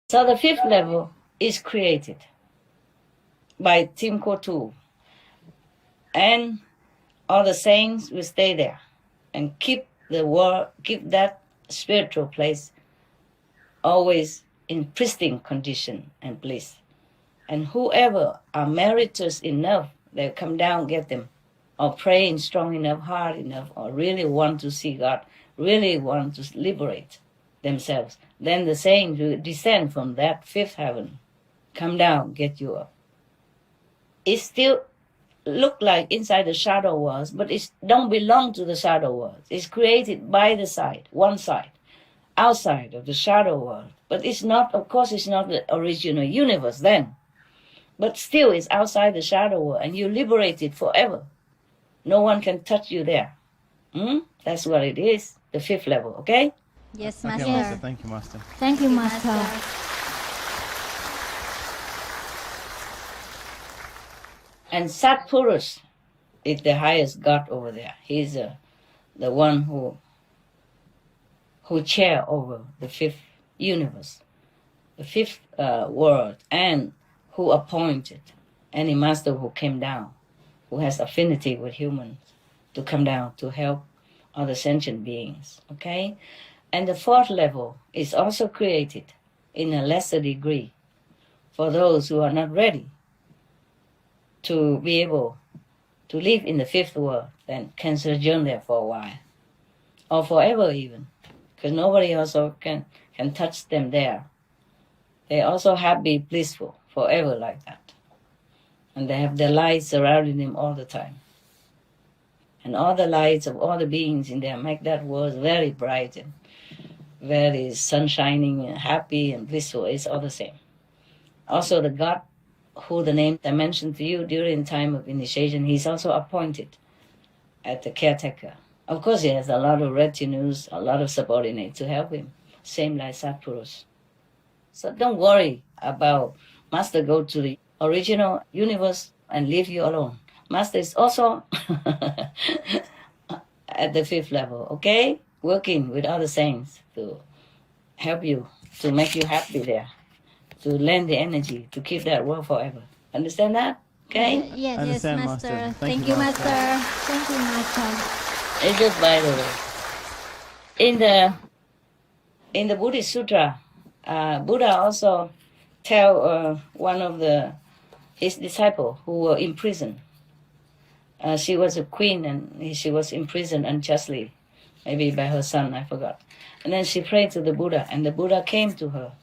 So the fifth level is created by Tim Kotu, and all the saints will stay there and keep the world, keep that spiritual place always in pristine condition and bliss. And whoever are meritorious enough, they come down, get them, or praying strong enough, hard enough, or really want to see God, really want to liberate themselves, then the saints will descend from that fifth heaven, come down, get you up. It still look like inside the shadow world, but it don't belong to the shadow world. It's created by the side, one side, outside of the shadow world. But it's not, of course, it's not the original universe then. But still, it's outside the shadow world, and you're liberated forever. No one can touch you there. That's what it is, the fifth level, okay? Yes, Okay, Master. Master. Thank you, Master. Thank you, Master. And Satpurus is the highest God over there. He's the one who chair over the fifth universe, the fifth world, and who appointed any master who came down, who has affinity with humans, to come down to help other sentient beings, okay? And the fourth level is also created in a lesser degree for those who are not ready to be able to live in the fifth world, then can sojourn there for a while, or forever even, because nobody also can touch them there. They also happy, blissful, forever like that. And they have the light surrounding them all the time. And all the lights of all the beings in there make that world very bright and very sunshining and happy and blissful. It's all the same. Also the God who the name I mentioned to you during time of initiation, he's also appointed as the caretaker. Of course, he has a lot of retinues, a lot of subordinates to help him, same like Satpurus. So don't worry about Master go to the original universe and leave you alone. Master is also at the fifth level, okay? Working with other saints to help you, to make you happy there, to lend the energy to keep that world forever. Understand that? Okay? Yes, yes, Understand, Master. Master. Thank you, Master. Thank you, Master. It's just by the way. In the Buddhist Sutra, Buddha also tell one of his disciples who were in prison. She was a queen and she was imprisoned unjustly, maybe by her son, I forgot. And then she prayed to the Buddha, and the Buddha came to her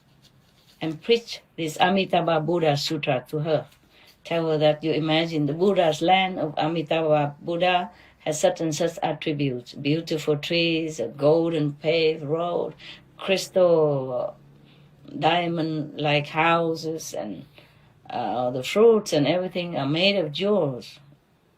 and preached this Amitabha Buddha Sutra to her. Tell her that you imagine the Buddha's land of Amitabha Buddha has such and such attributes: beautiful trees, a golden paved road, crystal, diamond-like houses, and the fruits and everything are made of jewels.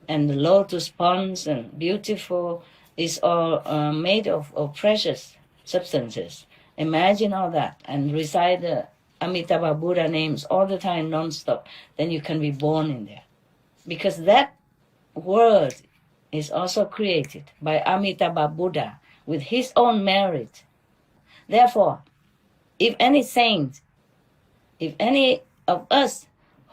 And the lotus ponds and beautiful is all made of precious substances. Imagine all that and recite the Amitabha Buddha names all the time, non-stop. Then you can be born in there. Because that world is also created by Amitabha Buddha with his own merit. Therefore, if any saint, if any of us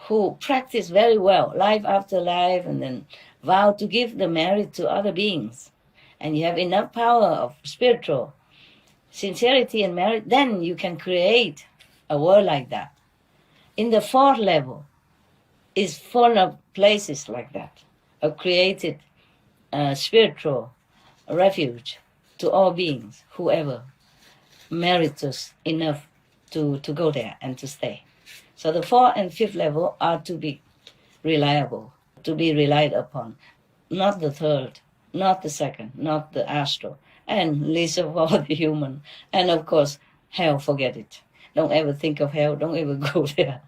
who practice very well, life after life, and then vow to give the merit to other beings, and you have enough power of spiritual sincerity and merit, then you can create a world like that. In the fourth level is full of places like that, a created spiritual refuge to all beings, whoever merits enough to go there and to stay. So the fourth and fifth level are to be reliable, to be relied upon, not the third, not the second, not the astral, and least of all the human. And of course, hell, forget it. Don't ever think of hell, don't ever go there.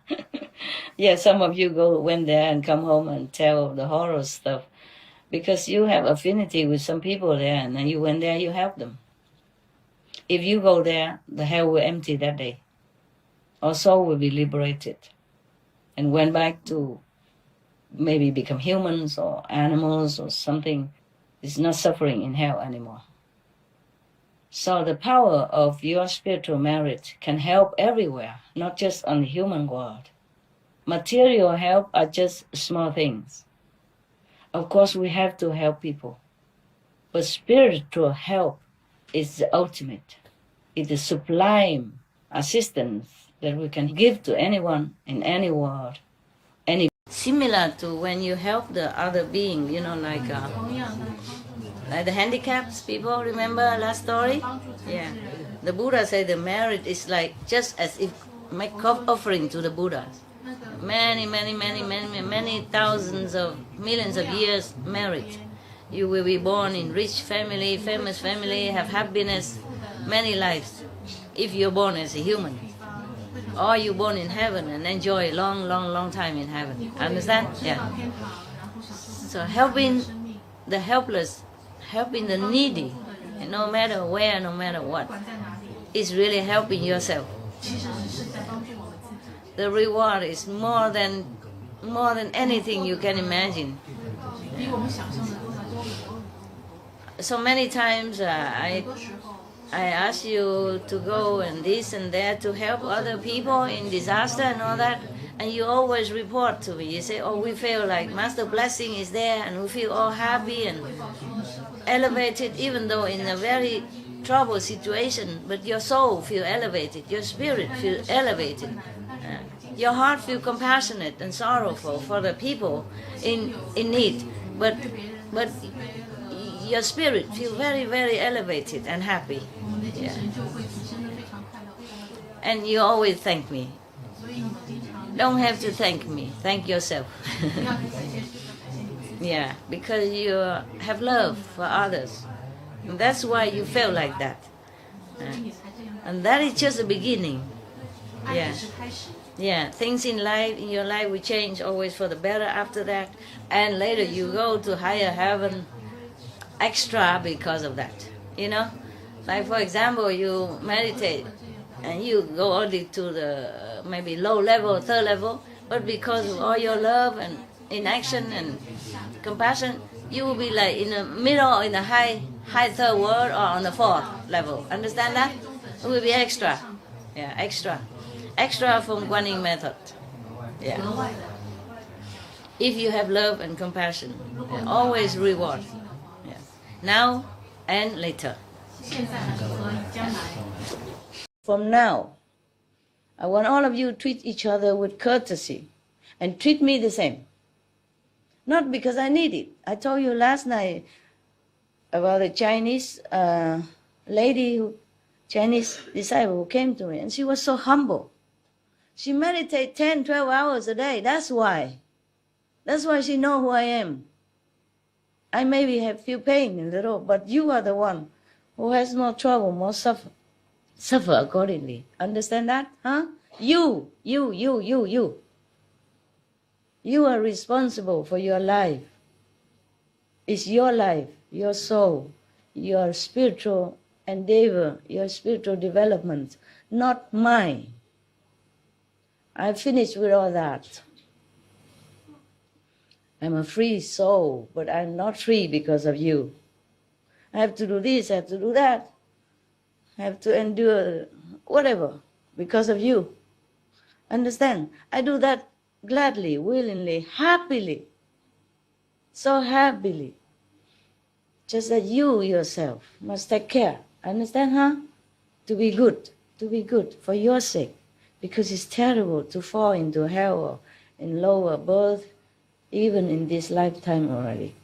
Yeah, some of you went there and come home and tell the horror stuff because you have affinity with some people there, and then you went there, you help them. If you go there, the hell will empty that day. Our soul will be liberated and went back to maybe become humans or animals or something. It's not suffering in hell anymore. So the power of your spiritual merit can help everywhere, not just on the human world. Material help are just small things. Of course, we have to help people. But spiritual help is the ultimate. It's the sublime assistance that we can give to anyone in any world. Similar to when you help the other being, like the handicapped people, remember last story? Yeah. The Buddha said the merit is like just as if make offering to the Buddhas. Many thousands of millions of years merit. You will be born in rich family, famous family, have happiness, many lives, if you're born as a human. Or you're born in heaven and enjoy long time in heaven. Understand? Yeah. So helping the helpless, helping the needy, no matter where, no matter what, is really helping yourself. The reward is more than anything you can imagine. So many times I ask you to go and this and that to help other people in disaster and all that, and you always report to me. You say, oh, we feel like Master Blessing is there and we feel all happy and elevated, even though in a very troubled situation, but your soul feel elevated, your spirit feel elevated. Your heart feel compassionate and sorrowful for the people in need, but your spirit feel very elevated and happy. Yeah. And you always thank me. Don't have to thank me. Thank yourself. Yeah, because you have love for others. And that's why you feel like that. And that is just the beginning. Yeah. Yeah, things in your life will change always for the better after that. And later you go to higher heaven extra because of that. Like for example, you meditate and you go only to the maybe low level, third level, but because of all your love and in action and compassion, you will be like in the middle or in the high third world or on the fourth level. Understand that? It will be extra. Yeah, extra. Extra from Guanyin method. Yeah. If you have love and compassion, always reward. Yeah. Now and later. From now, I want all of you to treat each other with courtesy and treat me the same. Not because I need it. I told you last night about a Chinese Chinese disciple who came to me, and she was so humble. She meditates 10, 12 hours a day. That's why. That's why she knows who I am. I maybe have feel pain a little, but you are the one who has more trouble, more suffer accordingly. Understand that? Huh? You. You are responsible for your life. It's your life, your soul, your spiritual endeavor, your spiritual development, not mine. I finished with all that. I'm a free soul, but I'm not free because of you. I have to do this, I have to do that. I have to endure whatever because of you. Understand? I do that gladly, willingly, happily. So happily. Just that you yourself must take care. Understand, huh? To be good for your sake. Because it's terrible to fall into hell or in lower birth, even in this lifetime already.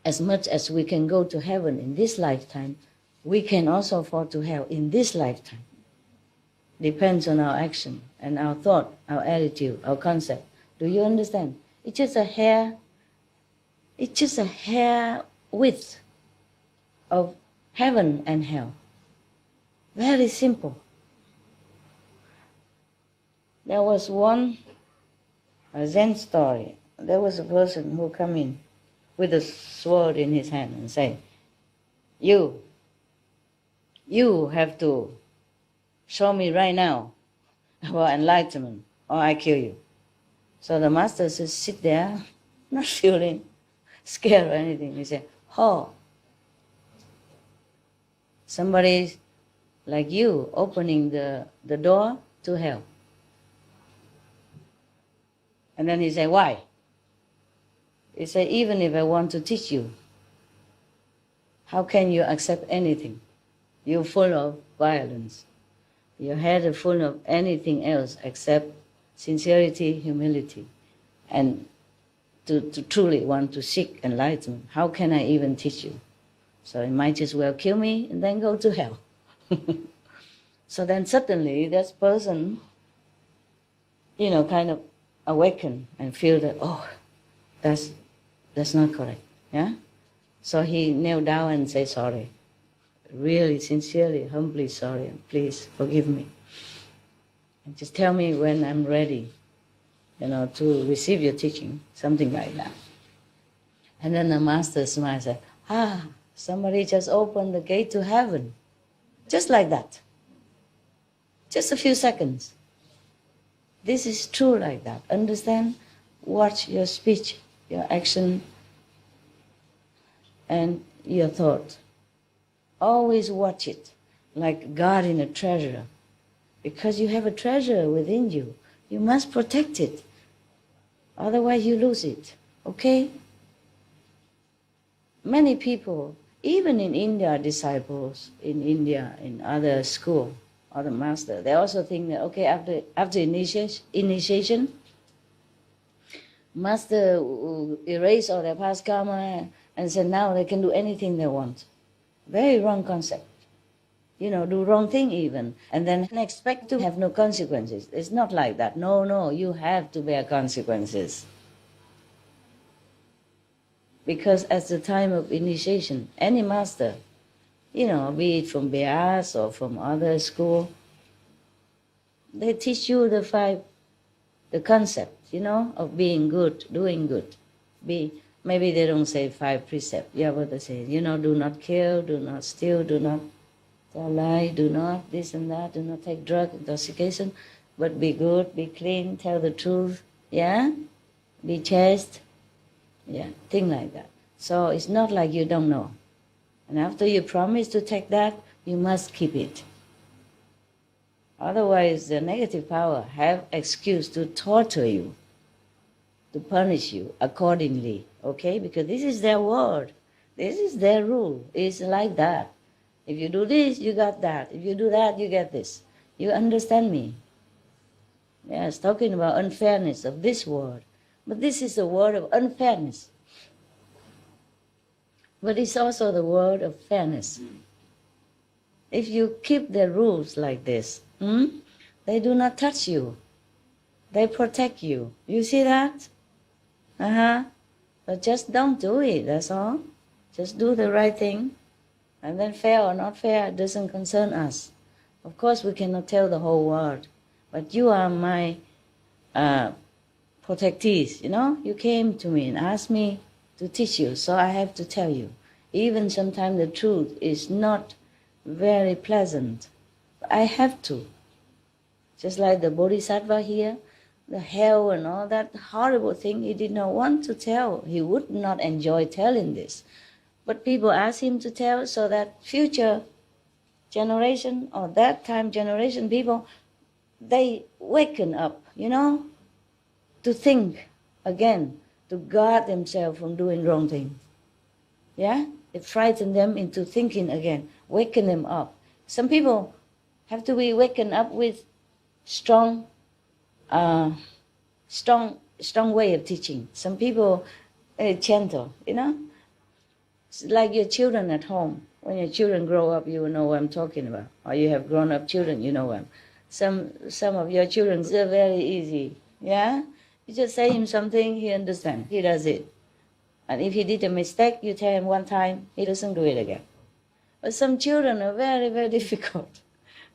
As much as we can go to heaven in this lifetime, we can also fall to hell in this lifetime. Depends on our action and our thought, our attitude, our concept. Do you understand? It's just a hair width of heaven and hell. Very simple. There was a Zen story. There was a person who came in with a sword in his hand and said, you have to show me right now about enlightenment or I kill you. So the master says, sit there, not feeling scared or anything. He said, oh, Somebody like you opening the door to hell. And then he said, why? He said, even if I want to teach you, how can you accept anything? You're full of violence. Your head is full of anything else except sincerity, humility, and to truly want to seek enlightenment. How can I even teach you? So you might as well kill me and then go to hell. So then suddenly this person, kind of awaken and feel that, oh, that's not correct. Yeah? So he knelt down and said sorry. Really, sincerely, humbly sorry. Please forgive me. And just tell me when I'm ready, to receive your teaching, something like that. And then the master smiled and said, somebody just opened the gate to heaven. Just like that. Just a few seconds. This is true like that. Understand? Watch your speech, your action, and your thought. Always watch it like guarding a treasure. Because you have a treasure within you. You must protect it. Otherwise you lose it. Okay? Many people, even in India, disciples in India, in other school, other master, they also think that, okay, after initiation, master will erase all their past karma and say now they can do anything they want. Very wrong concept. Do wrong thing even, and then expect to have no consequences. It's not like that. No, you have to bear consequences. Because at the time of initiation, any master, be it from Beas or from other school, they teach you the concept, of being good, doing good. Maybe they don't say 5 precepts. Yeah, but they say, do not kill, do not steal, do not tell lie, do not this and that, do not take drug, intoxication, but be good, be clean, tell the truth, yeah? Be chaste, yeah, thing like that. So it's not like you don't know. And after you promise to take that, you must keep it. Otherwise, the negative power have excuse to torture you, to punish you accordingly, okay? Because this is their word. This is their rule. It's like that. If you do this, you got that. If you do that, you get this. You understand me? Yes, talking about unfairness of this word. But this is the word of unfairness. But it's also the word of fairness. If you keep the rules like this, they do not touch you. They protect you. You see that? But just don't do it, that's all. Just do the right thing. And then fair or not fair doesn't concern us. Of course, we cannot tell the whole world. But you are my protectees, You came to me and asked me to teach you, so I have to tell you. Even sometimes the truth is not very pleasant. I have to. Just like the Bodhisattva here, the hell and all that horrible thing, he did not want to tell. He would not enjoy telling this. But people ask him to tell so that future generation or that time generation people, they waken up, to think again, to guard themselves from doing wrong thing. Yeah? It frightens them into thinking again, waken them up. Some people have to be wakened up with strong way of teaching. Some people gentle, It's like your children at home. When your children grow up, you will know what I'm talking about. Or you have grown-up children, you know what. Some of your children are very easy, yeah? You just say him something, he understands, he does it. And if he did a mistake, you tell him one time, he doesn't do it again. But some children are very, very difficult,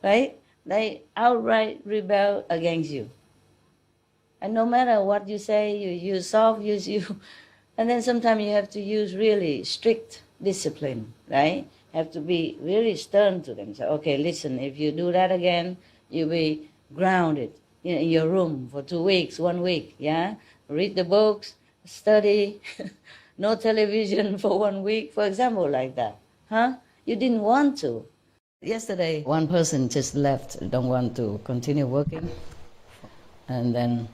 right? They outright rebel against you. And no matter what you say, you use soft, use you. And then sometimes you have to use really strict discipline, right? Have to be really stern to them. So, okay, listen, if you do that again, you'll be grounded in your room for 2 weeks, 1 week, yeah? Read the books, study, no television for 1 week, for example, like that. You didn't want to. Yesterday, one person just left, don't want to continue working. And then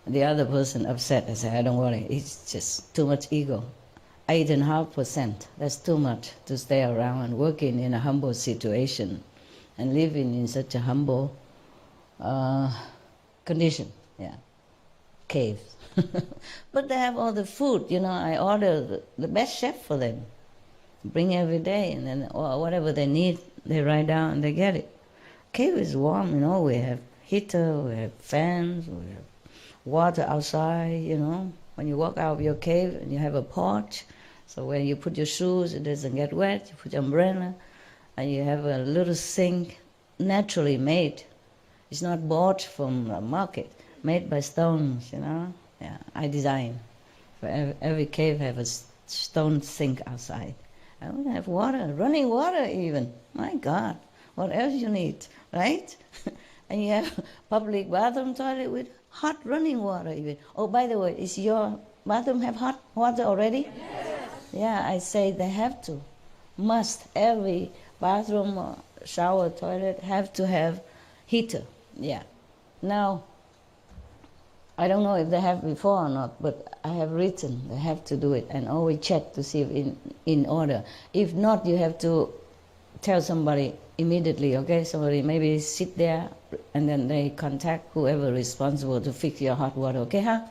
the other person upset. I said, don't worry, it's just too much ego. 8.5%, that's too much to stay around and working in a humble situation and living in such a humble condition. Yeah, caves. But they have all the food, I order the best chef for them. Bring every day, and then whatever they need, they write down and they get it. Cave is warm, we have heater, we have fans, we have water outside, When you walk out of your cave and you have a porch, so when you put your shoes, it doesn't get wet, you put your umbrella, and you have a little sink naturally made. It's not bought from a market, made by stones, Yeah, I design. For every cave have a stone sink outside. And we have water, running water even. My God, what else you need, right? And you have public bathroom toilet with hot running water even. Oh, by the way, is your bathroom have hot water already? Yes. Yeah, I say they have to. Must. Every bathroom, or shower, toilet have to have heater. Yeah. Now, I don't know if they have before or not, but I have written they have to do it and always check to see if in order. If not, you have to tell somebody immediately, okay? Somebody maybe sit there and then they contact whoever responsible to fix your hot water, okay, huh?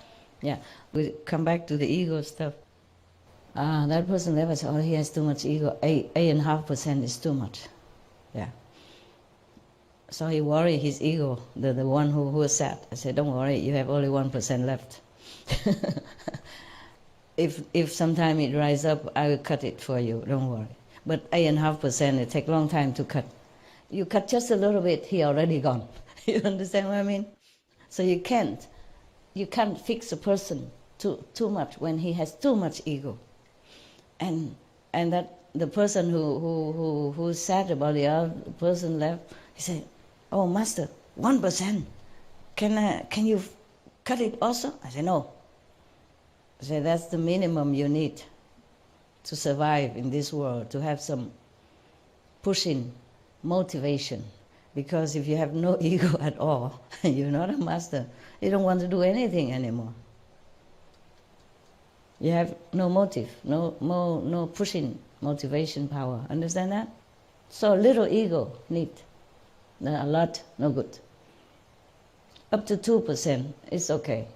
Yeah, we come back to the ego stuff. That person never said, he has too much ego. 8.5% is too much. Yeah. So he worried his ego, the one who was sad. I said, don't worry, you have only 1% left. If sometime it rise up, I will cut it for you, don't worry. But 8.5%, it takes a long time to cut. You cut just a little bit, he already gone. You understand what I mean? So you can't fix a person too much when he has too much ego. And that the person who's sad about the other person left, he said, oh, Master, 1%. Can you cut it also? I said, no. I said, that's the minimum you need to survive in this world, to have some pushing motivation. Because if you have no ego at all, you're not a master, you don't want to do anything anymore. You have no motive, no pushing motivation power. Understand that? So little ego need. A lot, no good. Up to 2%, it's okay.